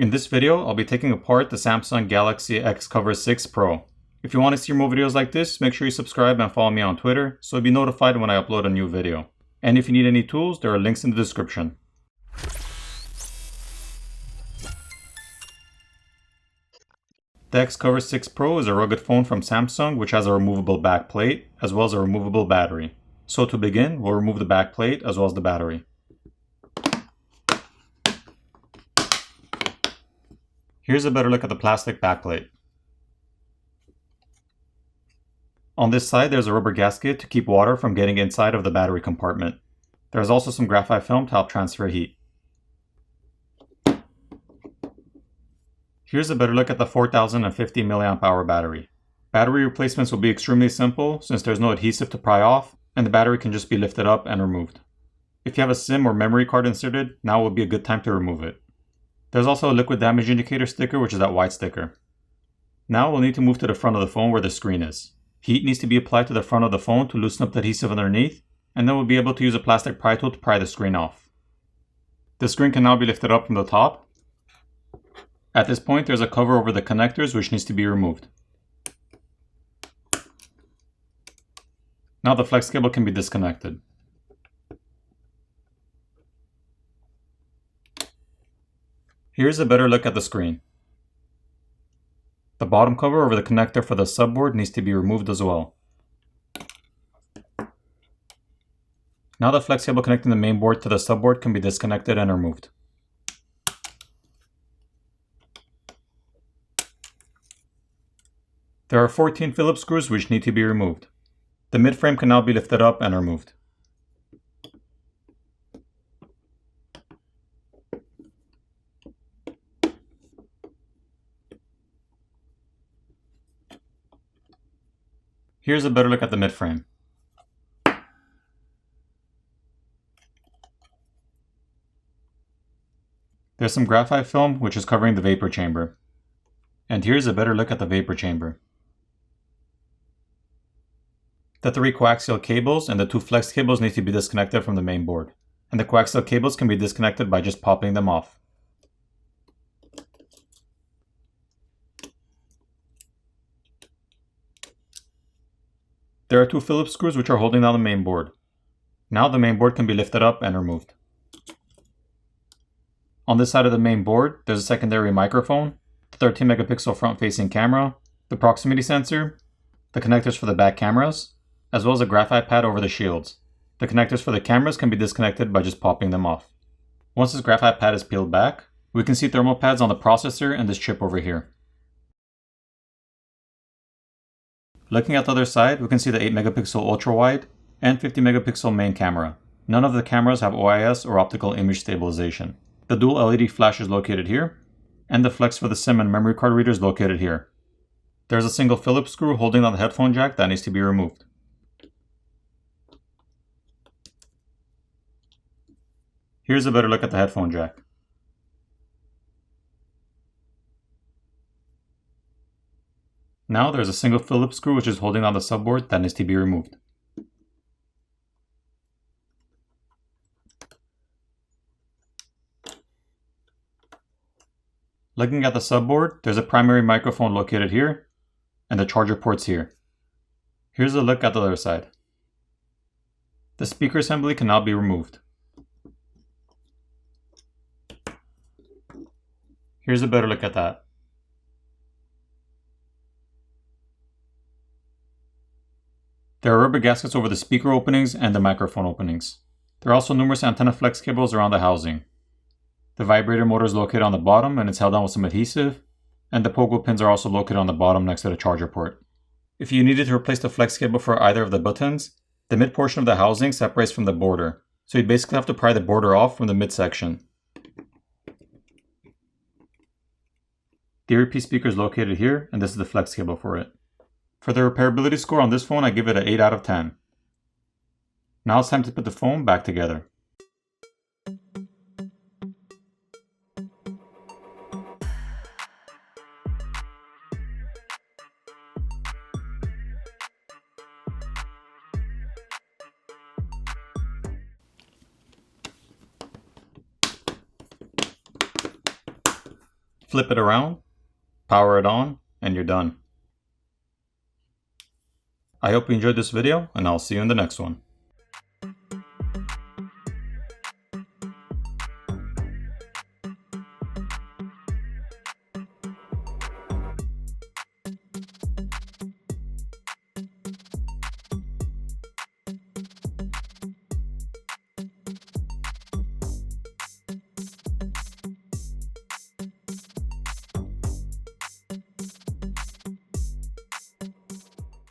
In this video, I'll be taking apart the Samsung Galaxy XCover6 Pro. If you want to see more videos like this, make sure you subscribe and follow me on Twitter so you'll be notified when I upload a new video. And if you need any tools, there are links in the description. The XCover6 Pro is a rugged phone from Samsung which has a removable back plate as well as a removable battery. So to begin, we'll remove the back plate as well as the battery. Here's a better look at the plastic backplate. On this side, there's a rubber gasket to keep water from getting inside of the battery compartment. There's also some graphite film to help transfer heat. Here's a better look at the 4050 mAh battery. Battery replacements will be extremely simple since there's no adhesive to pry off, and the battery can just be lifted up and removed. If you have a SIM or memory card inserted, now would be a good time to remove it. There's also a liquid damage indicator sticker, which is that white sticker. Now we'll need to move to the front of the phone where the screen is. Heat needs to be applied to the front of the phone to loosen up the adhesive underneath, and then we'll be able to use a plastic pry tool to pry the screen off. The screen can now be lifted up from the top. At this point, there's a cover over the connectors which needs to be removed. Now the flex cable can be disconnected. Here's a better look at the screen. The bottom cover over the connector for the subboard needs to be removed as well. Now the flex cable connecting the main board to the subboard can be disconnected and removed. There are 14 Phillips screws which need to be removed. The mid-frame can now be lifted up and removed. Here's a better look at the mid-frame. There's some graphite film which is covering the vapor chamber. And here's a better look at the vapor chamber. The 3 coaxial cables and the 2 flex cables need to be disconnected from the main board. And the coaxial cables can be disconnected by just popping them off. There are 2 Phillips screws which are holding down the main board. Now the main board can be lifted up and removed. On this side of the main board, there's a secondary microphone, the 13 megapixel front-facing camera, the proximity sensor, the connectors for the back cameras, as well as a graphite pad over the shields. The connectors for the cameras can be disconnected by just popping them off. Once this graphite pad is peeled back, we can see thermal pads on the processor and this chip over here. Looking at the other side, we can see the 8 megapixel ultra-wide and 50 megapixel main camera. None of the cameras have OIS or optical image stabilization. The dual LED flash is located here, and the flex for the SIM and memory card reader is located here. There's a single Phillips screw holding on the headphone jack that needs to be removed. Here's a better look at the headphone jack. Now there's a single Phillips screw which is holding on the subboard that needs to be removed. Looking at the subboard, there's a primary microphone located here, and the charger ports here. Here's a look at the other side. The speaker assembly can now be removed. Here's a better look at that. There are rubber gaskets over the speaker openings and the microphone openings. There are also numerous antenna flex cables around the housing. The vibrator motor is located on the bottom and it's held on with some adhesive, and the pogo pins are also located on the bottom next to the charger port. If you needed to replace the flex cable for either of the buttons, the mid portion of the housing separates from the border, so you'd basically have to pry the border off from the midsection. The earpiece speaker is located here, and this is the flex cable for it. For the repairability score on this phone, I give it an 8 out of 10. Now it's time to put the phone back together. flip it around, power it on, and you're done. I hope you enjoyed this video, and I'll see you in the next one.